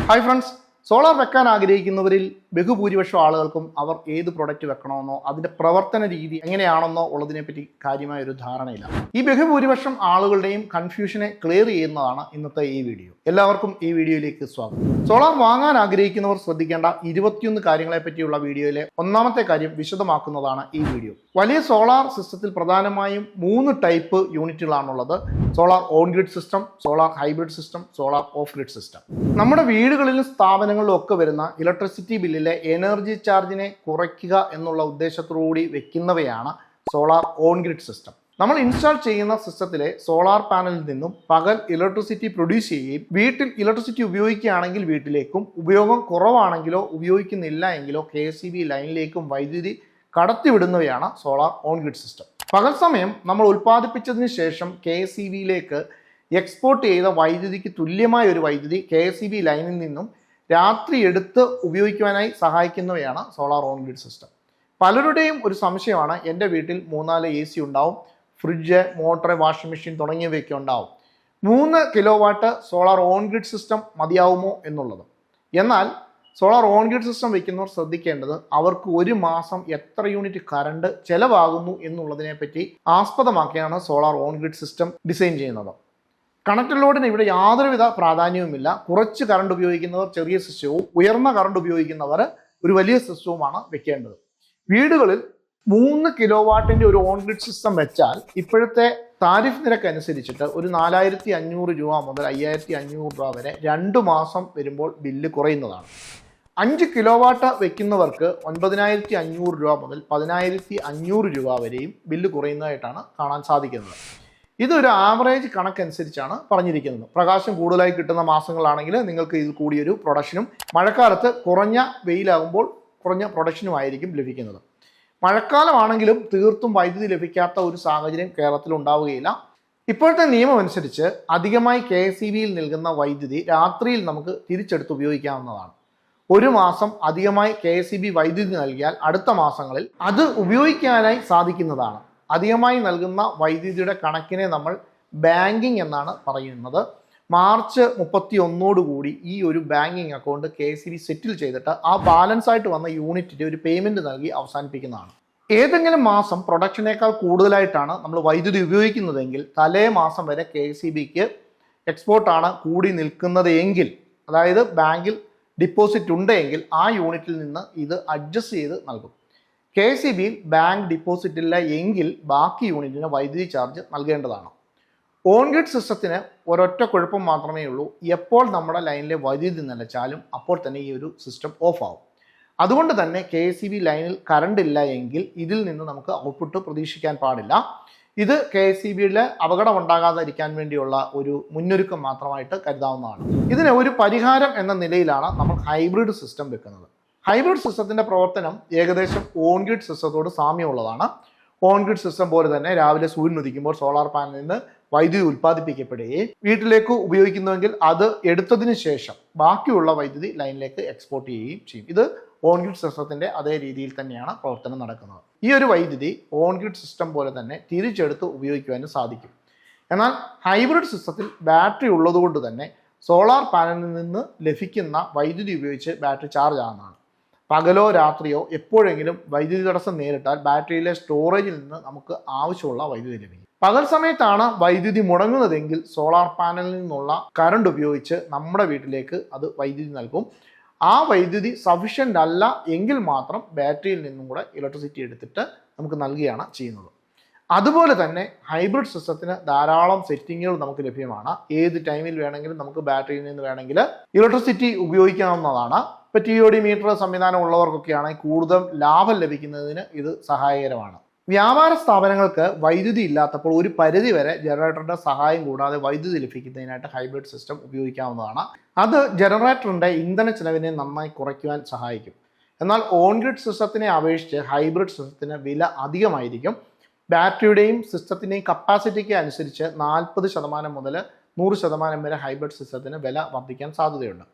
Hi friends, solar വെക്കാൻ ആഗ്രഹിക്കുന്നവരിൽ ബഹുഭൂരിപക്ഷം ആളുകൾക്കും അവർ ഏത് പ്രൊഡക്റ്റ് വെക്കണമെന്നോ അതിൻ്റെ പ്രവർത്തന രീതി എങ്ങനെയാണെന്നോ ഉള്ളതിനെപ്പറ്റി കാര്യമായ ഒരു ധാരണയില്ല. ഈ ബഹുഭൂരിപക്ഷം ആളുകളുടെയും കൺഫ്യൂഷനെ ക്ലിയർ ചെയ്യുന്നതാണ് ഇന്നത്തെ ഈ വീഡിയോ. എല്ലാവർക്കും ഈ വീഡിയോയിലേക്ക് സ്വാഗതം. സോളാർ വാങ്ങാൻ ആഗ്രഹിക്കുന്നവർ ശ്രദ്ധിക്കേണ്ട 21 കാര്യങ്ങളെ പറ്റിയുള്ള വീഡിയോയിലെ ഒന്നാമത്തെ കാര്യം വിശദമാക്കുന്നതാണ് ഈ വീഡിയോ. വലിയ സോളാർ സിസ്റ്റത്തിൽ പ്രധാനമായും 3 ടൈപ്പ് യൂണിറ്റുകളാണുള്ളത്: solar on grid system, solar hybrid system, solar off grid system. നമ്മുടെ വീടുകളിലും സ്ഥാപനങ്ങളിലും ഒക്കെ വരുന്ന ഇലക്ട്രിസിറ്റി ബില്ലിലെ എനർജി ചാർജിനെ കുറയ്ക്കുക എന്നുള്ള ഉദ്ദേശത്തോടുകൂടി വെക്കുന്നവയാണ് സോളാർ ഓൺ ഗ്രിഡ് സിസ്റ്റം. നമ്മൾ ഇൻസ്റ്റാൾ ചെയ്യുന്ന സിസ്റ്റത്തിലെ സോളാർ പാനലിൽ നിന്നും പകൽ ഇലക്ട്രിസിറ്റി പ്രൊഡ്യൂസ് ചെയ്യുകയും വീട്ടിൽ ഇലക്ട്രിസിറ്റി ഉപയോഗിക്കുകയാണെങ്കിൽ വീട്ടിലേക്കും, ഉപയോഗം കുറവാണെങ്കിലോ ഉപയോഗിക്കുന്നില്ല എങ്കിലോ KCB ലൈനിലേക്കും വൈദ്യുതി കടത്തിവിടുന്നവയാണ് സോളാർ ഓൺ ഗ്രിഡ് സിസ്റ്റം. പകൽ സമയം നമ്മൾ ഉൽപ്പാദിപ്പിച്ചതിന് ശേഷം KCBയിലേക്ക് എക്സ്പോർട്ട് ചെയ്ത വൈദ്യുതിക്ക് തുല്യമായ ഒരു വൈദ്യുതി KCB ലൈനിൽ നിന്നും രാത്രി എടുത്ത് ഉപയോഗിക്കുവാനായി സഹായിക്കുന്നവയാണ് സോളാർ ഓൺ ഗ്രിഡ് സിസ്റ്റം. പലരുടെയും ഒരു സംശയമാണ്, എൻ്റെ വീട്ടിൽ 3-4 AC ഉണ്ടാവും, ഫ്രിഡ്ജ്, മോട്ടർ, വാഷിംഗ് മെഷീൻ തുടങ്ങിയവയൊക്കെ ഉണ്ടാവും, 3 kilowatt solar on grid system മതിയാവുമോ എന്നുള്ളത്. എന്നാൽ സോളാർ ഓൺ ഗ്രിഡ് സിസ്റ്റം വയ്ക്കുന്നവർ ശ്രദ്ധിക്കേണ്ടത് അവർക്ക് ഒരു മാസം എത്ര യൂണിറ്റ് കറണ്ട് ചെലവാകുന്നു എന്നുള്ളതിനെ പറ്റി ആസ്പദമാക്കിയാണ് solar on grid system design ചെയ്യുന്നത്. കണക്റ്റഡ് ലോഡിന് ഇവിടെ യാതൊരുവിധ പ്രാധാന്യവുമില്ല. കുറച്ച് കറണ്ട് ഉപയോഗിക്കുന്നവർ ചെറിയ സിസ്റ്റവും, ഉയർന്ന കറണ്ട് ഉപയോഗിക്കുന്നവർ ഒരു വലിയ സിസ്റ്റവുമാണ് വെക്കേണ്ടത്. വീടുകളിൽ 3 കിലോവാട്ടിൻ്റെ ഒരു ഓൺ ഗ്രിഡ് സിസ്റ്റം വെച്ചാൽ ഇപ്പോഴത്തെ താരിഫ് നിരക്ക് അനുസരിച്ചിട്ട് ഒരു 4500 രൂപ മുതൽ 5500 രൂപ വരെ 2 മാസം വരുമ്പോൾ ബില്ല് കുറയുന്നതാണ്. 5 കിലോവാട്ട് വെക്കുന്നവർക്ക് 9500 രൂപ മുതൽ 10500 രൂപ വരെയും ബില്ല് കുറയുന്നതായിട്ടാണ് കാണാൻ സാധിക്കുന്നത്. ഇതൊരു ആവറേജ് കണക്കനുസരിച്ചാണ് പറഞ്ഞിരിക്കുന്നത്. പ്രകാശം കൂടുതലായി കിട്ടുന്ന മാസങ്ങളാണെങ്കിൽ നിങ്ങൾക്ക് ഇതിൽ കൂടിയൊരു പ്രൊഡക്ഷനും, മഴക്കാലത്ത് കുറഞ്ഞ വെയിലാകുമ്പോൾ കുറഞ്ഞ പ്രൊഡക്ഷനുമായിരിക്കും ലഭിക്കുന്നത്. മഴക്കാലമാണെങ്കിലും തീർത്തും വൈദ്യുതി ലഭിക്കാത്ത ഒരു സാഹചര്യം കേരളത്തിൽ ഉണ്ടാവുകയില്ല. ഇപ്പോഴത്തെ നിയമം അനുസരിച്ച് അധികമായി KCBയിൽ നൽകുന്ന വൈദ്യുതി രാത്രിയിൽ നമുക്ക് തിരിച്ചെടുത്ത് ഉപയോഗിക്കാവുന്നതാണ്. ഒരു മാസം അധികമായി KCB വൈദ്യുതി നൽകിയാൽ അടുത്ത മാസങ്ങളിൽ അത് ഉപയോഗിക്കാനായി സാധിക്കുന്നതാണ്. അധികമായി നൽകുന്ന വൈദ്യുതിയുടെ കണക്കിനെ നമ്മൾ ബാങ്കിങ് എന്നാണ് പറയുന്നത്. മാർച്ച് 31 കൂടി ഈ ഒരു ബാങ്കിങ് അക്കൗണ്ട് KCB സെറ്റിൽ ചെയ്തിട്ട് ആ ബാലൻസ് ആയിട്ട് വന്ന യൂണിറ്റിന് ഒരു പേയ്മെന്റ് നൽകി അവസാനിപ്പിക്കുന്നതാണ്. ഏതെങ്കിലും മാസം പ്രൊഡക്ഷനേക്കാൾ കൂടുതലായിട്ടാണ് നമ്മൾ വൈദ്യുതി ഉപയോഗിക്കുന്നതെങ്കിൽ തലേ മാസം വരെ KCBക്ക് എക്സ്പോർട്ടാണ് കൂടി നിൽക്കുന്നത് എങ്കിൽ, അതായത് ബാങ്കിൽ ഡിപ്പോസിറ്റ് ഉണ്ടെങ്കിൽ ആ യൂണിറ്റിൽ നിന്ന് ഇത് അഡ്ജസ്റ്റ് ചെയ്ത് നൽകും. KCBയിൽ ബാങ്ക് ഡിപ്പോസിറ്റ് ഇല്ല എങ്കിൽ ബാക്കി യൂണിറ്റിന് വൈദ്യുതി ചാർജ് നൽകേണ്ടതാണ്. ഓൺ ഗ്രിഡ് സിസ്റ്റത്തിന് ഒരൊറ്റ കുഴപ്പം മാത്രമേ ഉള്ളൂ: എപ്പോൾ നമ്മുടെ ലൈനിലെ വൈദ്യുതി നിലച്ചാലും അപ്പോൾ തന്നെ ഈ ഒരു സിസ്റ്റം ഓഫ് ആവും. അതുകൊണ്ട് തന്നെ KCB ലൈനിൽ കറണ്ട് ഇല്ല എങ്കിൽ ഇതിൽ നിന്ന് നമുക്ക് ഔട്ട്പുട്ട് പ്രതീക്ഷിക്കാൻ പാടില്ല. ഇത് KCBയിൽ അപകടം ഉണ്ടാകാതിരിക്കാൻ വേണ്ടിയുള്ള ഒരു മുന്നൊരുക്കം മാത്രമായിട്ട് കരുതാവുന്നതാണ്. ഇതിന് ഒരു പരിഹാരം എന്ന നിലയിലാണ് നമ്മൾ ഹൈബ്രിഡ് സിസ്റ്റം വെക്കുന്നത്. ഹൈബ്രിഡ് സിസ്റ്റത്തിൻ്റെ പ്രവർത്തനം ഏകദേശം ഓൺ ഗ്രിഡ് സിസ്റ്റത്തോട് സാമ്യമുള്ളതാണ്. ഓൺ ഗ്രിഡ് സിസ്റ്റം പോലെ തന്നെ രാവിലെ സൂര്യൻ ഉദിക്കുമ്പോൾ സോളാർ പാനലിൽ നിന്ന് വൈദ്യുതി ഉൽപ്പാദിപ്പിക്കപ്പെടുകയും വീട്ടിലേക്ക് ഉപയോഗിക്കുന്നുവെങ്കിൽ അത് എടുത്തതിന് ശേഷം ബാക്കിയുള്ള വൈദ്യുതി ലൈനിലേക്ക് എക്സ്പോർട്ട് ചെയ്യുകയും ചെയ്യും. ഇത് ഓൺ ഗ്രിഡ് സിസ്റ്റത്തിൻ്റെ അതേ രീതിയിൽ തന്നെയാണ് പ്രവർത്തനം നടക്കുന്നത്. ഈ ഒരു വൈദ്യുതി ഓൺ ഗ്രിഡ് സിസ്റ്റം പോലെ തന്നെ തിരിച്ചെടുത്ത് ഉപയോഗിക്കുവാനും സാധിക്കും. എന്നാൽ ഹൈബ്രിഡ് സിസ്റ്റത്തിൽ ബാറ്ററി ഉള്ളതുകൊണ്ട് തന്നെ സോളാർ പാനലിൽ നിന്ന് ലഭിക്കുന്ന വൈദ്യുതി ഉപയോഗിച്ച് ബാറ്ററി ചാർജ് ആകുന്നതാണ്. പകലോ രാത്രിയോ എപ്പോഴെങ്കിലും വൈദ്യുതി തടസ്സം നേരിട്ടാൽ ബാറ്ററിയിലെ സ്റ്റോറേജിൽ നിന്ന് നമുക്ക് ആവശ്യമുള്ള വൈദ്യുതി ലഭിക്കും. പകൽ സമയത്താണ് വൈദ്യുതി മുടങ്ങുന്നതെങ്കിൽ സോളാർ പാനലിൽ നിന്നുള്ള കറണ്ട് ഉപയോഗിച്ച് നമ്മുടെ വീട്ടിലേക്ക് അത് വൈദ്യുതി നൽകും. ആ വൈദ്യുതി സഫിഷ്യൻ്റ് അല്ല എങ്കിൽ മാത്രം ബാറ്ററിയിൽ നിന്നും കൂടെ ഇലക്ട്രിസിറ്റി എടുത്തിട്ട് നമുക്ക് നൽകുകയാണ് ചെയ്യുന്നത്. അതുപോലെ തന്നെ ഹൈബ്രിഡ് സിസ്റ്റത്തിന് ധാരാളം സെറ്റിങ്ങുകൾ നമുക്ക് ലഭ്യമാണ്. ഏത് ടൈമിൽ വേണമെങ്കിലും നമുക്ക് ബാറ്ററിയിൽ നിന്ന് വേണമെങ്കിൽ ഇലക്ട്രിസിറ്റി ഉപയോഗിക്കാവുന്നതാണ്. ഇപ്പോൾ TOD മീറ്റർ സംവിധാനം ഉള്ളവർക്കൊക്കെയാണെങ്കിൽ കൂടുതൽ ലാഭം ലഭിക്കുന്നതിന് ഇത് സഹായകരമാണ്. വ്യാപാര സ്ഥാപനങ്ങൾക്ക് വൈദ്യുതി ഇല്ലാത്തപ്പോൾ ഒരു പരിധി വരെ ജനറേറ്ററിന്റെ സഹായം കൂടാതെ വൈദ്യുതി ലഭിക്കുന്നതിനായിട്ട് ഹൈബ്രിഡ് സിസ്റ്റം ഉപയോഗിക്കാവുന്നതാണ്. അത് ജനറേറ്ററിന്റെ ഇന്ധന ചെലവിനെ നന്നായി കുറയ്ക്കുവാൻ സഹായിക്കും. എന്നാൽ ഓൺ ഗ്രിഡ് സിസ്റ്റത്തിനെ അപേക്ഷിച്ച് ഹൈബ്രിഡ് സിസ്റ്റത്തിന് വില അധികമായിരിക്കും. ബാറ്ററിയുടെയും സിസ്റ്റത്തിൻ്റെയും കപ്പാസിറ്റിക്ക് അനുസരിച്ച് 40% മുതൽ 100% വരെ ഹൈബ്രിഡ് സിസ്റ്റത്തിന് വില വർദ്ധിക്കാൻ സാധ്യതയുണ്ട്.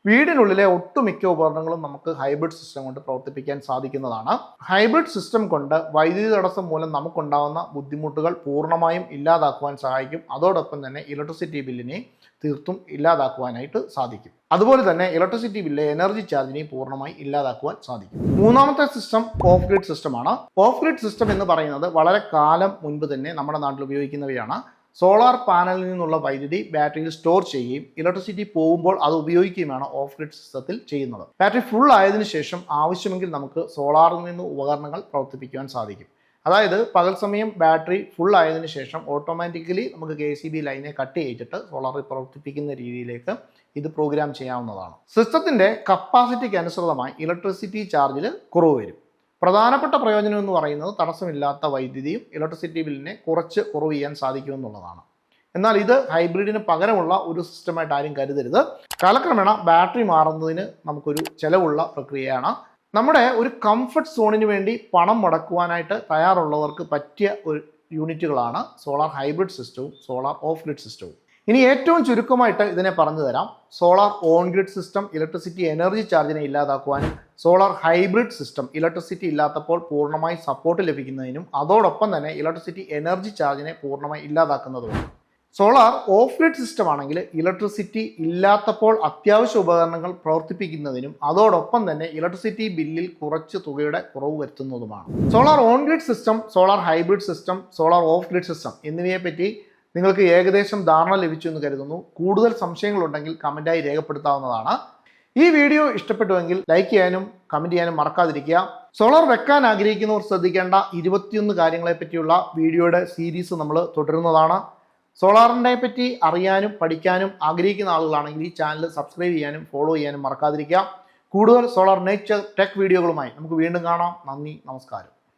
വീടിനുള്ളിലെ ഒട്ടുമിക്ക ഉപകരണങ്ങളും നമുക്ക് ഹൈബ്രിഡ് സിസ്റ്റം കൊണ്ട് പ്രവർത്തിപ്പിക്കാൻ സാധിക്കുന്നതാണ്. ഹൈബ്രിഡ് സിസ്റ്റം കൊണ്ട് വൈദ്യുതി തടസ്സം മൂലം നമുക്കുണ്ടാകുന്ന ബുദ്ധിമുട്ടുകൾ പൂർണ്ണമായും ഇല്ലാതാക്കുവാൻ സഹായിക്കും. അതോടൊപ്പം തന്നെ ഇലക്ട്രിസിറ്റി ബില്ലിനെ തീർത്തും ഇല്ലാതാക്കുവാനായിട്ട് സാധിക്കും. അതുപോലെ തന്നെ ഇലക്ട്രിസിറ്റി ബില്ല് എനർജി ചാർജിനെയും പൂർണ്ണമായി ഇല്ലാതാക്കുവാൻ സാധിക്കും. മൂന്നാമത്തെ സിസ്റ്റം ഓഫ് ഗ്രിഡ് സിസ്റ്റമാണ്. ഓഫ് ഗ്രിഡ് സിസ്റ്റം എന്ന് പറയുന്നത് വളരെ കാലം മുൻപ് തന്നെ നമ്മുടെ നാട്ടിൽ ഉപയോഗിക്കുന്നവയാണ്. സോളാർ പാനലിൽ നിന്നുള്ള വൈദ്യുതി ബാറ്ററിയിൽ സ്റ്റോർ ചെയ്യുകയും ഇലക്ട്രിസിറ്റി പോകുമ്പോൾ അത് ഉപയോഗിക്കുകയുമാണ് ഓഫ് ഗ്രിഡ് സിസ്റ്റത്തിൽ ചെയ്യുന്നത്. ബാറ്ററി ഫുൾ ആയതിനു ശേഷം ആവശ്യമെങ്കിൽ നമുക്ക് സോളാറിൽ നിന്ന് ഉപകരണങ്ങൾ പ്രവർത്തിപ്പിക്കുവാൻ സാധിക്കും. അതായത് പകൽ സമയം ബാറ്ററി ഫുൾ ആയതിനു ശേഷം ഓട്ടോമാറ്റിക്കലി നമുക്ക് KCB ലൈനെ കട്ട് ചെയ്തിട്ട് സോളാറിൽ പ്രവർത്തിപ്പിക്കുന്ന രീതിയിലേക്ക് ഇത് പ്രോഗ്രാം ചെയ്യാവുന്നതാണ്. സിസ്റ്റത്തിന്റെ കപ്പാസിറ്റിക്ക് അനുസൃതമായി ഇലക്ട്രിസിറ്റി ചാർജിൽ കുറവ് വരും. പ്രധാനപ്പെട്ട പ്രയോജനം എന്ന് പറയുന്നത് തടസ്സമില്ലാത്ത വൈദ്യുതിയും ഇലക്ട്രിസിറ്റി ബില്ലിനെ കുറച്ച് കുറവ് ചെയ്യാൻ സാധിക്കുമെന്നുള്ളതാണ്. എന്നാൽ ഇത് ഹൈബ്രിഡിന് പകരമുള്ള ഒരു സിസ്റ്റമായിട്ട് ആരും കരുതരുത്. കാലക്രമേണ ബാറ്ററി മാറുന്നതിന് നമുക്കൊരു ചെലവുള്ള പ്രക്രിയയാണ്. നമ്മുടെ ഒരു കംഫർട്ട് സോണിന് വേണ്ടി പണം മുടക്കുവാനായിട്ട് തയ്യാറുള്ളവർക്ക് പറ്റിയ ഒരു യൂണിറ്റുകളാണ് സോളാർ ഹൈബ്രിഡ് സിസ്റ്റവും സോളാർ ഓഫ് ഗ്രിഡ് സിസ്റ്റവും. ഇനി ഏറ്റവും ചുരുക്കമായിട്ട് ഇതിനെ പറഞ്ഞു തരാം. Solar on grid system electricity energy ചാർജിനെ ഇല്ലാതാക്കുവാനും സോളാർ ഹൈബ്രിഡ് സിസ്റ്റം ഇലക്ട്രിസിറ്റി ഇല്ലാത്തപ്പോൾ പൂർണ്ണമായി സപ്പോർട്ട് ലഭിക്കുന്നതിനും അതോടൊപ്പം തന്നെ ഇലക്ട്രിസിറ്റി എനർജി ചാർജിനെ പൂർണ്ണമായി ഇല്ലാതാക്കുന്നതുമാണ്. സോളാർ ഓഫ് ഗ്രിഡ് സിസ്റ്റം ആണെങ്കിൽ ഇലക്ട്രിസിറ്റി ഇല്ലാത്തപ്പോൾ അത്യാവശ്യ ഉപകരണങ്ങൾ പ്രവർത്തിപ്പിക്കുന്നതിനും അതോടൊപ്പം തന്നെ ഇലക്ട്രിസിറ്റി ബില്ലിൽ കുറച്ച് തുകയുടെ കുറവ് വരുത്തുന്നതുമാണ്. Solar on grid system, solar hybrid system, solar off grid system എന്നിവയെ പറ്റി നിങ്ങൾക്ക് ഏകദേശം ധാരണ ലഭിച്ചു എന്ന് കരുതുന്നു. കൂടുതൽ സംശയങ്ങളുണ്ടെങ്കിൽ കമൻറ്റായി രേഖപ്പെടുത്താവുന്നതാണ്. ഈ വീഡിയോ ഇഷ്ടപ്പെട്ടുവെങ്കിൽ ലൈക്ക് ചെയ്യാനും കമൻറ്റ് ചെയ്യാനും മറക്കാതിരിക്കുക. സോളാർ വെക്കാൻ ആഗ്രഹിക്കുന്നവർ ശ്രദ്ധിക്കേണ്ട 21 കാര്യങ്ങളെ പറ്റിയുള്ള വീഡിയോയുടെ സീരീസ് നമ്മൾ തുടരുന്നതാണ്. സോളാറിനെ പറ്റി അറിയാനും പഠിക്കാനും ആഗ്രഹിക്കുന്ന ആളുകളാണെങ്കിൽ ഈ ചാനൽ സബ്സ്ക്രൈബ് ചെയ്യാനും ഫോളോ ചെയ്യാനും മറക്കാതിരിക്കുക. കൂടുതൽ സോളാർ നേച്ചർ ടെക് വീഡിയോകളുമായി നമുക്ക് വീണ്ടും കാണാം. നന്ദി, നമസ്കാരം.